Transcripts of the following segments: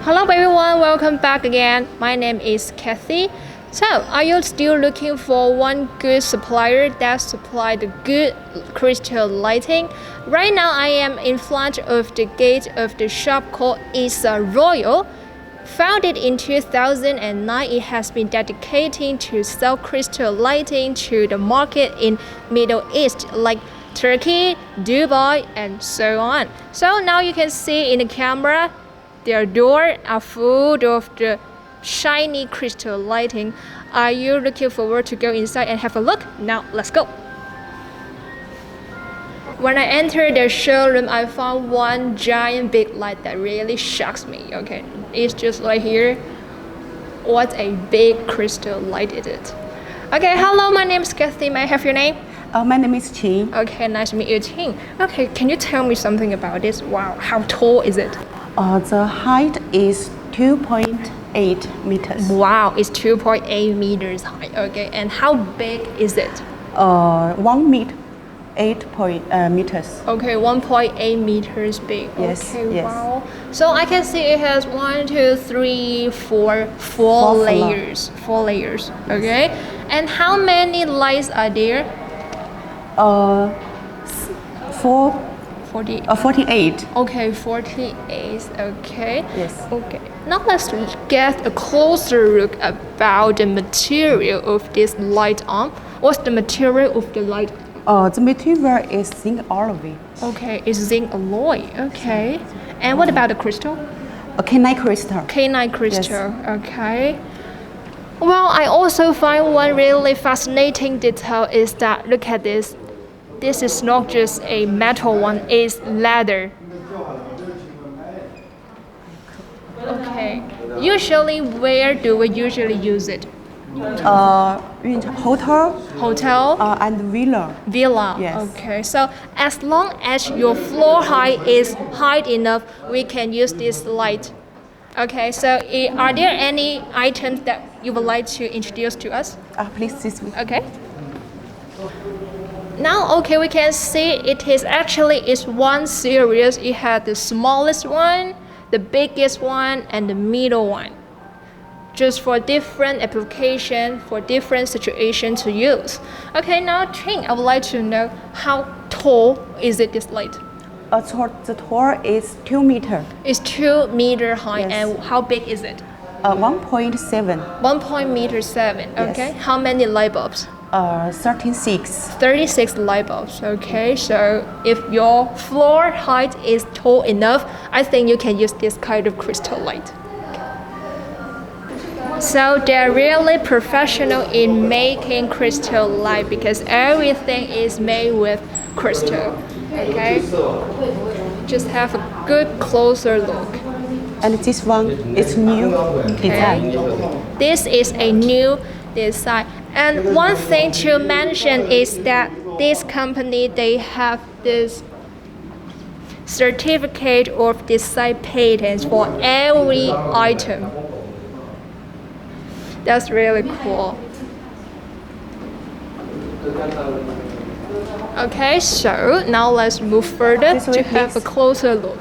Hello everyone, welcome back again. My name is Kathy. So, are you still looking for one good supplier that supply the good crystal lighting? Right now I am in front of the gate of the shop called Royal. Founded in 2009, it has been dedicating to sell crystal lighting to the market in Middle East like Turkey, Dubai, and so on. So now you can see in the camera, their doors are full of the shiny crystal lighting. Are you looking forward to go inside and have a look? Now let's go. When I entered the showroom, I found one giant big light that really shocks me. Okay, it's just right here. What a big crystal light is it? Okay, hello, my name is Kathy. May I have your name? My name is Qin. Okay, nice to meet you, Qin. Okay, can you tell me something about this? Wow, how tall is it? The height is 2.8 meters. Wow, it's 2.8 meters high. Okay, and how big is it? 1 meter, 8 meters. Okay, 1.8 meters big. Yes, Okay, yes. wow. So I can see it has 1, 2, 3, 4, 4 Four layers. 4 layers. Okay, and how many lights are there? 48. Okay, 48. Okay. Yes. Okay. Now let's get a closer look about the material of this light arm. What's the material of the light? The material is zinc alloy. Okay, it's zinc alloy. Okay. And what about the crystal? A K9 crystal. K9 crystal. Okay. Well, I also find one really fascinating detail is that look at this. This is not just a metal one, it's leather. Okay. Usually, where do we usually use it? In hotel. Hotel? And villa. Villa. Yes. Okay. So as long as your floor height is high enough, we can use this light. Okay. So are there any items that you would like to introduce to us? Please this way. Okay. Now, okay, we can see it is actually is one series. It had the smallest one, the biggest one, and the middle one. Just for different application, for different situation to use. Okay, now Qin, I would like to know how tall is it this light? The tall is 2 meter. It's 2 meter high, Yes. and how big is it? 1.7. 1.7. Okay, Yes. how many light bulbs? 36. 36 light bulbs. Okay, so if your floor height is tall enough, I think you can use this kind of crystal light. So they're really professional in making crystal light because everything is made with crystal. Okay, just have a good closer look. And this one is new design. This is a new design. And one thing to mention is that this company, they have this certificate of design patents for every item. That's really cool. Okay, so now let's move further This way, to have a please. closer look.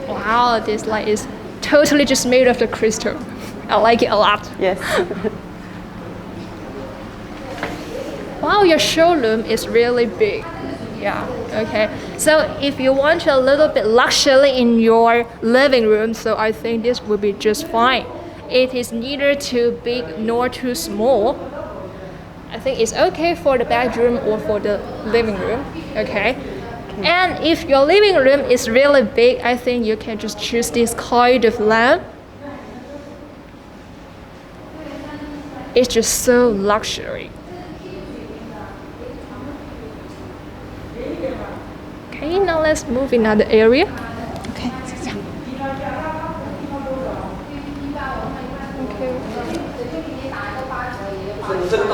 Wow, this light is totally just made of the crystal. I like it a lot. Yes. Wow, your showroom is really big. Yeah, okay. So if you want a little bit luxury in your living room, so I think this will be just fine. It is neither too big nor too small. I think it's okay for the bedroom or for the living room, okay? And if your living room is really big, I think you can just choose this kind of lamp. It's just so luxury. Okay, now let's move in another area. Okay.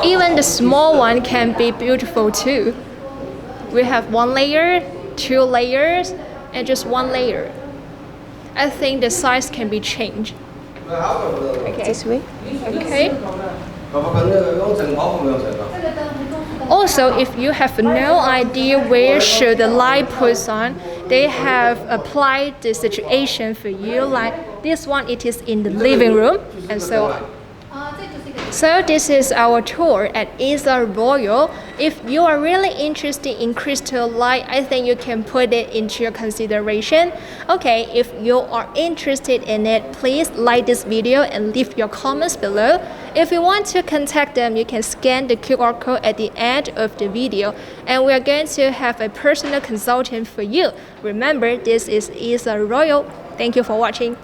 Even the small one can be beautiful too. We have 1 layer, 2 layers, and just 1 layer. I think the size can be changed. Okay. This way. Okay. Also, if you have no idea where should the light puts on, they have applied the situation for you. Like this one, it is in the living room, and so on. So this is our tour at Isa Royal. If you are really interested in crystal light, I think you can put it into your consideration. Okay, if you are interested in it, please like this video and leave your comments below. If you want to contact them, you can scan the QR code at the end of the video, and we are going to have a personal consultant for you. Remember, this is Isa Royal. Thank you for watching.